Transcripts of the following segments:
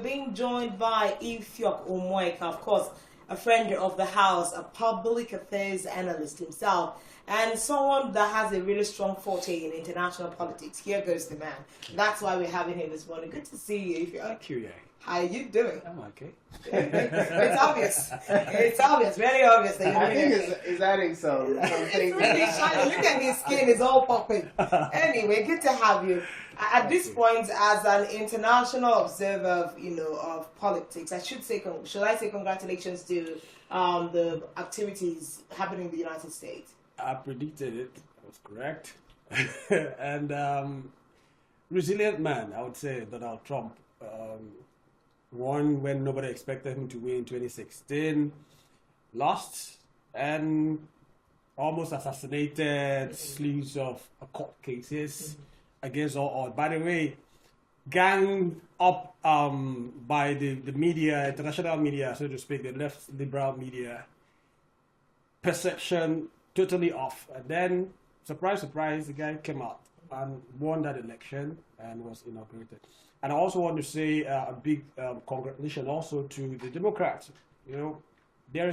being joined by Ifyok Omoika, of course, a friend of the house, a public affairs analyst himself, and someone that has a really strong forte in international politics. Here goes the man. That's why we're having him this morning. Good to see you, Ifyok. Thank you, yeah. How are you doing? I'm okay. It's obvious. It's obvious, very obvious that you're I doing think it. it's adding some It's things. really shiny. Look at his skin; it's all popping. Anyway, good to have you. At this point, as an international observer of politics, should I say congratulations to the activities happening in the United States? I predicted it. That was correct. And resilient man, I would say, Donald Trump. Won when nobody expected him to win in 2016, lost, and almost assassinated slews of court cases against all odds. By the way, ganged up by the media, international media, so to speak, the left liberal media, perception totally off. And then, surprise, surprise, the guy came out and won that election and was inaugurated. And I also want to say a big congratulations also to the Democrats. You know, there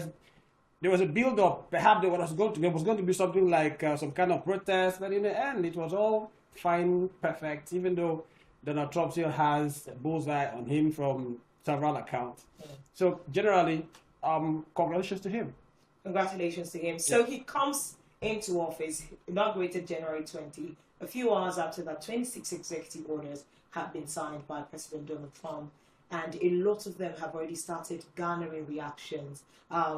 was a build-up. Perhaps there was going to be something like some kind of protest, but in the end, it was all fine, perfect. Even though Donald Trump still has a bullseye on him from several accounts. So generally, congratulations to him. Congratulations to him. So he comes into office, inaugurated January 20. A few hours after that, 26 executive orders have been signed by President Donald Trump, and a lot of them have already started garnering reactions.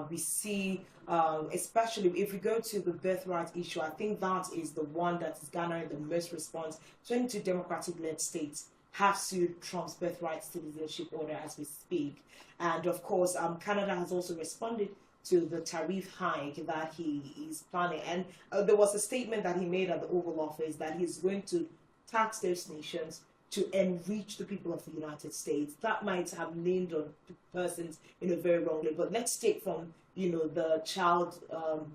We see, especially if we go to the birthright issue, I think that is the one that is garnering the most response. 22 Democratic-led states have sued Trump's birthright citizenship order as we speak. And of course, Canada has also responded to the tariff hike that he is planning. And there was a statement that he made at the Oval Office that he's going to tax those nations to enrich the people of the United States. That might have leaned on persons in a very wrong way. But let's take from the child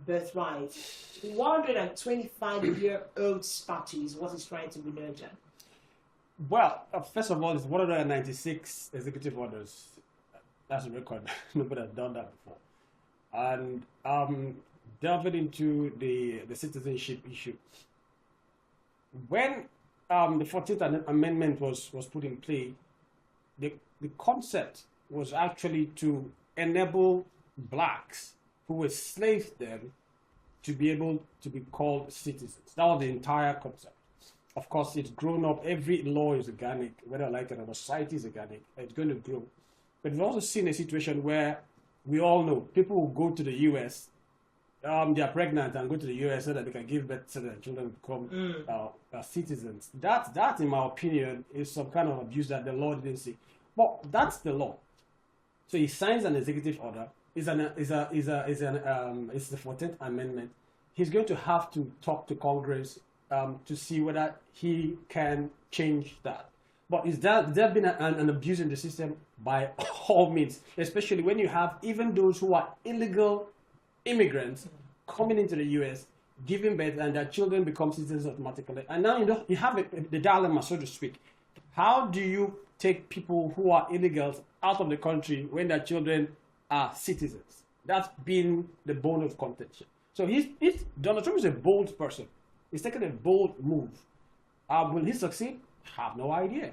birthright. 125-year-old statute is what he's trying to be nurtured. Well, first of all, it's 196 executive orders. That's a record. Nobody has done that before. And delving into the citizenship issue. When the 14th Amendment was put in play, the concept was actually to enable blacks who were slaves then to be able to be called citizens. That was the entire concept. Of course, it's grown up. Every law is organic, whether I like it or not. Society is organic. It's going to grow. But we've also seen a situation where we all know people will go to the U.S., they are pregnant and go to the U.S. so that they can give birth to their children become citizens. That, in my opinion, is some kind of abuse that the law didn't see. But that's the law. So he signs an executive order. It's the 14th Amendment. He's going to have to talk to Congress to see whether he can change that. But is there been an abuse in the system? By all means, especially when you have even those who are illegal immigrants coming into the U.S., giving birth, and their children become citizens automatically. And now you have the dilemma, so to speak. How do you take people who are illegals out of the country when their children are citizens? That's been the bone of contention. So Donald Trump is a bold person. He's taken a bold move. Will he succeed? I have no idea.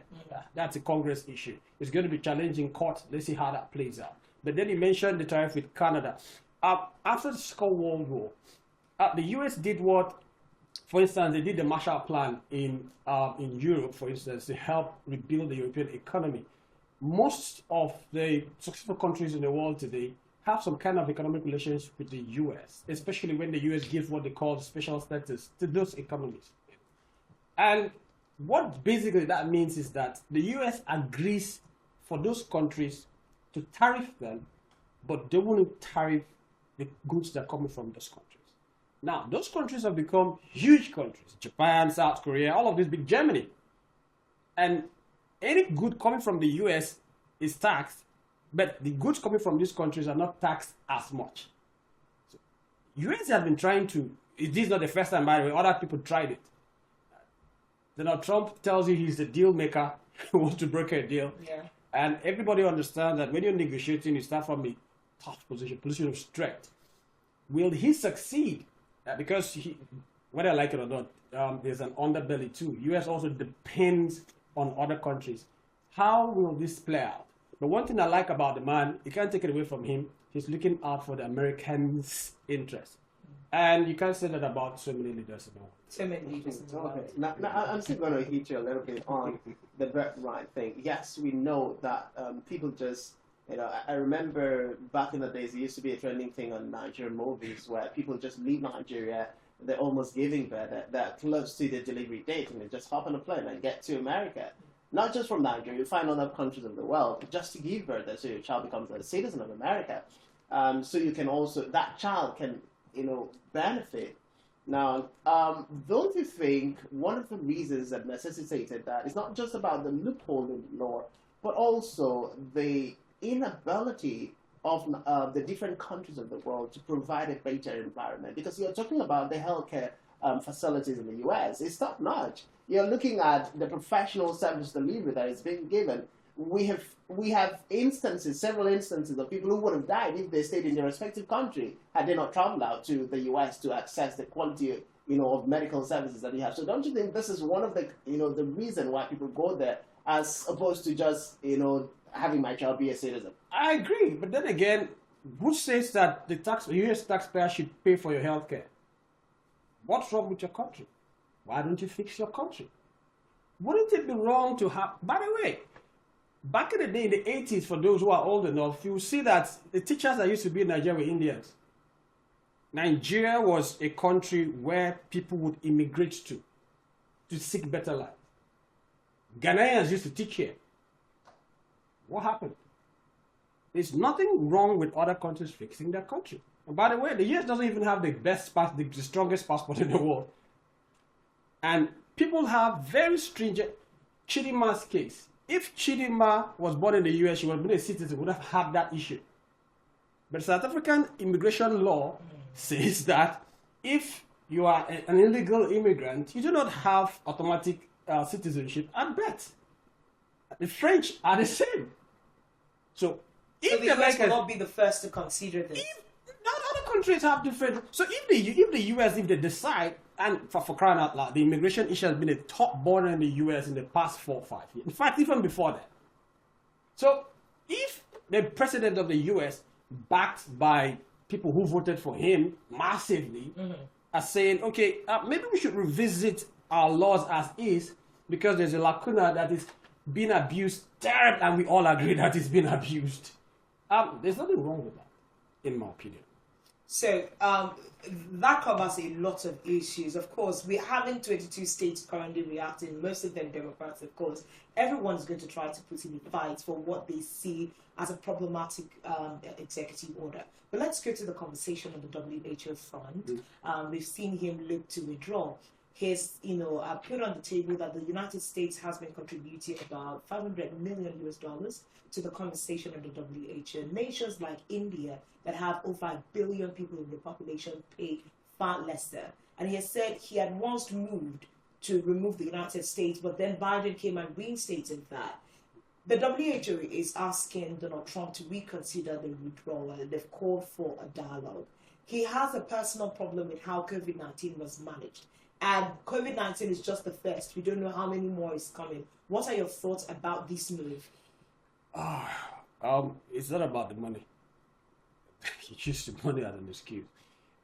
That's a Congress issue. It's going to be challenging court. Let's see how that plays out. But then he mentioned the tariff with Canada. After the Second World War, the U.S. did what, for instance, they did the Marshall Plan in Europe, for instance, to help rebuild the European economy. Most of the successful countries in the world today have some kind of economic relations with the U.S., especially when the U.S. gives what they call special status to those economies. And what basically that means is that the U.S. agrees for those countries to tariff them, but they won't tariff the goods that are coming from those countries. Now, those countries have become huge countries. Japan, South Korea, all of this, big Germany. And any good coming from the U.S. is taxed, but the goods coming from these countries are not taxed as much. So, U.S. has been trying to, this is not the first time, by the way, other people tried it. Donald Trump tells you he's the deal maker, who wants to broker a deal. Yeah. And everybody understands that when you're negotiating, you start from a tough position of strength. Will he succeed? Because whether I like it or not, there's an underbelly too. U.S. also depends on other countries. How will this play out? But one thing I like about the man, you can't take it away from him, he's looking out for the Americans' interest. And you can't say that about so many leaders in the world. So many leaders in the world. Okay. Now, I'm still going to hit you a little bit on the birthright thing. Yes, we know that people just, I remember back in the days, it used to be a trending thing on Nigerian movies where people just leave Nigeria, they're almost giving birth, they're close to the delivery date, and they just hop on a plane and get to America. Not just from Nigeria, you find other countries of the world, just to give birth, so your child becomes a citizen of America. So you can also, that child can, benefit. Now, don't you think one of the reasons that necessitated that is not just about the loophole in the law, but also the inability of the different countries of the world to provide a better environment? Because you're talking about the healthcare facilities in the U.S. It's top notch. You're looking at the professional service delivery that is being given. We have several instances of people who would have died if they stayed in their respective country had they not traveled out to the U.S. to access the quality, of medical services that you have. So don't you think this is one of the, the reason why people go there as opposed to just, having my child be a citizen? I agree, but then again, who says that the U.S. taxpayer should pay for your health care? What's wrong with your country? Why don't you fix your country? Wouldn't it be wrong to have, by the way, back in the day, in the 80s, for those who are old enough, you will see that the teachers that used to be in Nigeria were Indians. Nigeria was a country where people would immigrate to seek better life. Ghanaians used to teach here. What happened? There's nothing wrong with other countries fixing their country. And by the way, the US doesn't even have the strongest passport in the world. And people have very stringent. Chidima's case. If Chidima was born in the US, she would have been a citizen, would have had that issue. But South African immigration law says that if you are an illegal immigrant, you do not have automatic citizenship at birth. The French are the same. So if the US will not be the first to consider this. Other countries have different. So if the US, if they decide, and for crying out loud, the immigration issue has been a top border in the US in the past 4 or 5 years. In fact, even before that. So if the president of the US, backed by people who voted for him massively, are saying, okay, maybe we should revisit our laws as is because there's a lacuna that is being abused terribly, and we all agree that it's been abused. There's nothing wrong with that, in my opinion. So that covers a lot of issues. Of course, we're having 22 states currently reacting, most of them Democrats, of course. Everyone's going to try to put in a fight for what they see as a problematic executive order. But let's go to the conversation on the WHO front. We've seen him look to withdraw. He's, put on the table that the United States has been contributing about $500 million to the conversation on the WHO. Nations like India that have over 1 billion people in the population pay far lesser. And he has said he had once moved to remove the United States, but then Biden came and reinstated that. The WHO is asking Donald Trump to reconsider the withdrawal, and they've called for a dialogue. He has a personal problem with how COVID-19 was managed. And COVID-19 is just the first. We don't know how many more is coming. What are your thoughts about this move? It's not about the money. You use the money as an excuse.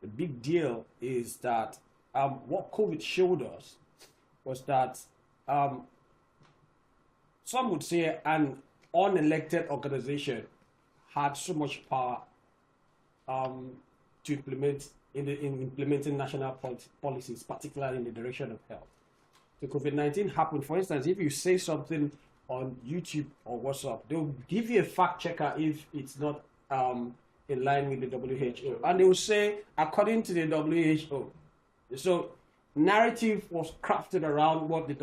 The big deal is that what COVID showed us was that some would say an unelected organization had so much power to implement in implementing national policies, particularly in the direction of health. So COVID-19 happened. For instance, if you say something on YouTube or WhatsApp, they'll give you a fact checker if it's not in line with the WHO. And they will say, according to the WHO. So narrative was crafted around what the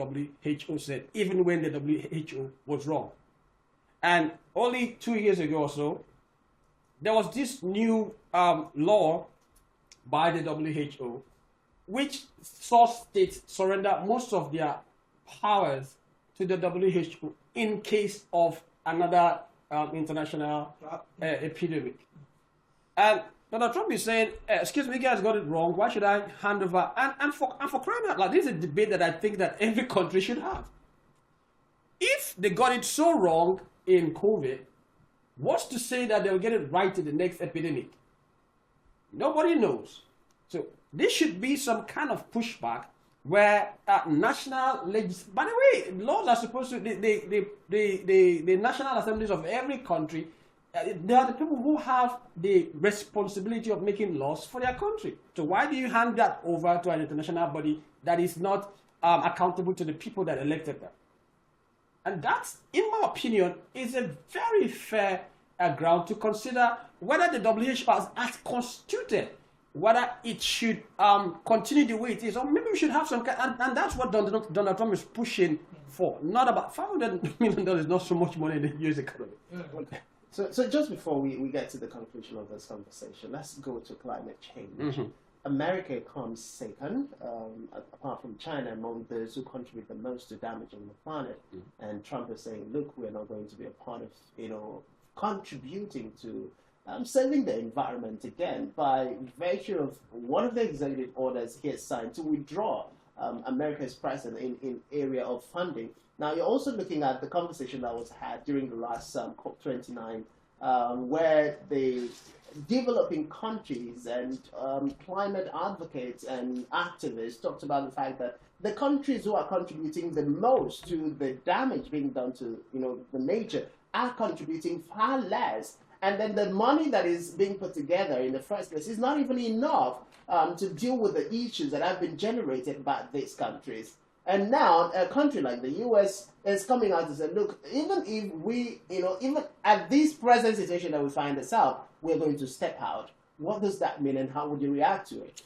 WHO said, even when the WHO was wrong. And only 2 years ago or so, there was this new law by the WHO, which saw states surrender most of their powers to the WHO in case of another international epidemic. And Donald Trump is saying, excuse me, you guys got it wrong. Why should I hand over? And for crying out loud, this is a debate that I think that every country should have. If they got it so wrong in COVID, what's to say that they'll get it right in the next epidemic? Nobody knows. So there should be some kind of pushback where national by the way, laws are supposed to, the national assemblies of every country, they are the people who have the responsibility of making laws for their country. So why do you hand that over to an international body that is not accountable to the people that elected them? And that, in my opinion, is a very fair ground to consider whether the WHO has constituted, whether it should continue the way it is, or maybe we should have some kind, and that's what Donald Trump is pushing for. Not about $500 million is not so much money in the US economy. So just before we get to the conclusion of this conversation, let's go to climate change. America comes second, apart from China, among those who contribute the most to damaging the planet. And Trump is saying, look, we're not going to be a part of, contributing to saving the environment again by virtue of one of the executive orders he has signed to withdraw America's presence in area of funding. Now, you're also looking at the conversation that was had during the last COP29, where the developing countries and climate advocates and activists talked about the fact that the countries who are contributing the most to the damage being done to the nature are contributing far less, and then the money that is being put together in the first place is not even enough to deal with the issues that have been generated by these countries. And now a country like the US is coming out and saying, look, even if we, even at this present situation that we find ourselves, we're going to step out. What does that mean, and how would you react to it?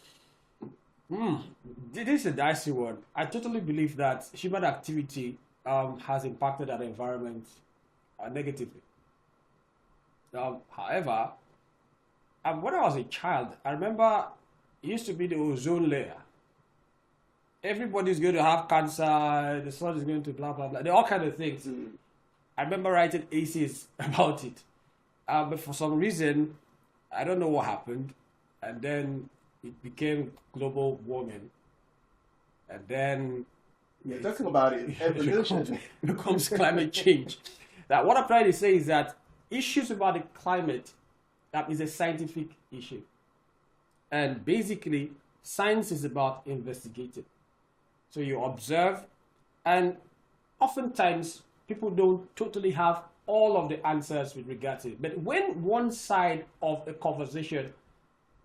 This is a dicey one. I totally believe that human activity has impacted our environment negatively. However, when I was a child, I remember it used to be the ozone layer. Everybody's going to have cancer, the sun is going to blah, blah, blah. There are all kinds of things. I remember writing essays about it. But for some reason, I don't know what happened. And then it became global warming. And then... You're talking about it, evolution. becomes climate change. Now, what I'm trying to say is that issues about the climate is a scientific issue. And basically, science is about investigating. So you observe, and oftentimes people don't totally have all of the answers with regard to it. But when one side of a conversation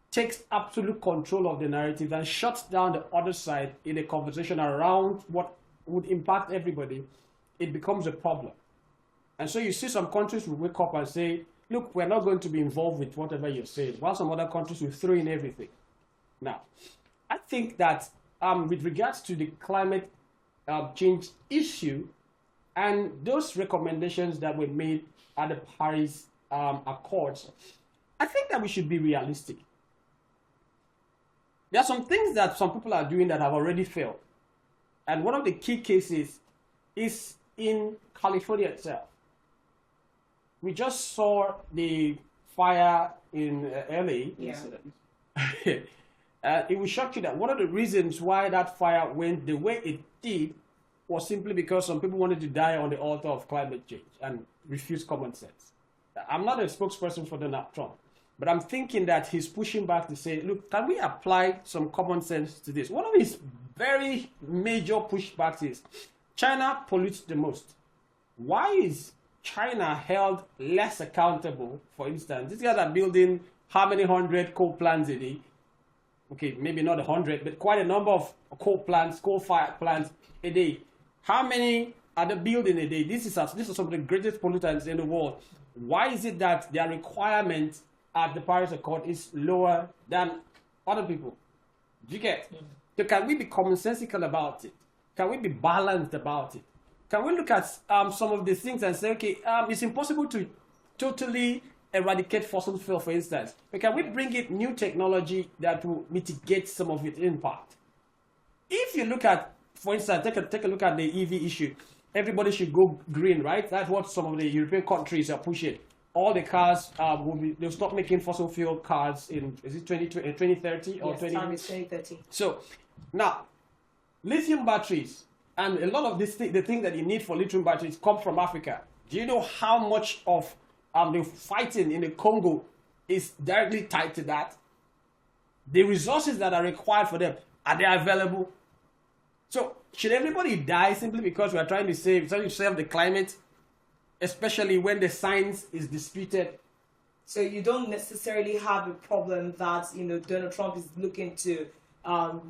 takes absolute control of the narrative and shuts down the other side in a conversation around what would impact everybody, it becomes a problem. And so you see some countries will wake up and say, look, we're not going to be involved with whatever you're saying, while some other countries will throw in everything. Now, I think that with regards to the climate change issue and those recommendations that were made at the Paris Accords, I think that we should be realistic. There are some things that some people are doing that have already failed. And one of the key cases is in California itself. We just saw the fire in LA. Yeah. It will shock you that one of the reasons why that fire went the way it did was simply because some people wanted to die on the altar of climate change and refuse common sense. I'm not a spokesperson for Donald Trump, but I'm thinking that he's pushing back to say, look, can we apply some common sense to this? One of his very major pushbacks is China pollutes the most. Why is China held less accountable? For instance, these guys are building how many 100 coal plants a day? Okay, maybe not 100, but quite a number of coal-fired plants a day. How many are they building a day? This is some of the greatest pollutants in the world. Why is it that their requirement at the Paris Accord is lower than other people? Do you get? So can we be commonsensical about it? Can we be balanced about it? Can we look at some of these things and say, okay, it's impossible to totally eradicate fossil fuel, for instance. But can we bring in new technology that will mitigate some of its impact? If you look at, for instance, take a look at the EV issue. everybody should go green, right? That's what some of the European countries are pushing. All the cars they'll stop making fossil fuel cars in, is it 2030 or Yes, 2030. So now, lithium batteries and a lot of the thing that you need for lithium batteries come from Africa. Do you know how much of the fighting in the Congo is directly tied to that? The resources that are required for them, are they available? So should everybody die simply because we are trying to save the climate, especially when the science is disputed? So you don't necessarily have a problem that Donald Trump is looking to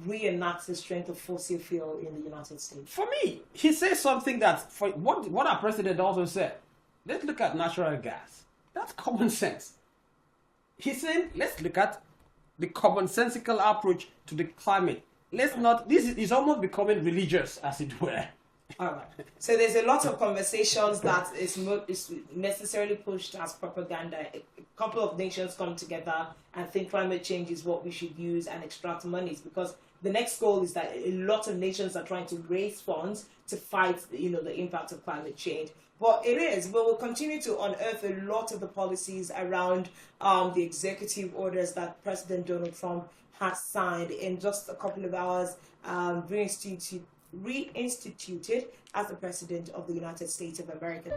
reenact the strength of fossil fuel in the United States. For me, he says something that what our president also said. Let's look at natural gas. That's common sense. He's saying let's look at the commonsensical approach to the climate. Let's not. This is almost becoming religious, as it were. All right. So there's a lot of conversations that is necessarily pushed as propaganda. A couple of nations come together and think climate change is what we should use and extract monies, because the next goal is that a lot of nations are trying to raise funds to fight, the impact of climate change. But we will continue to unearth a lot of the policies around the executive orders that President Donald Trump has signed in just a couple of hours, reinstituted as the President of the United States of America.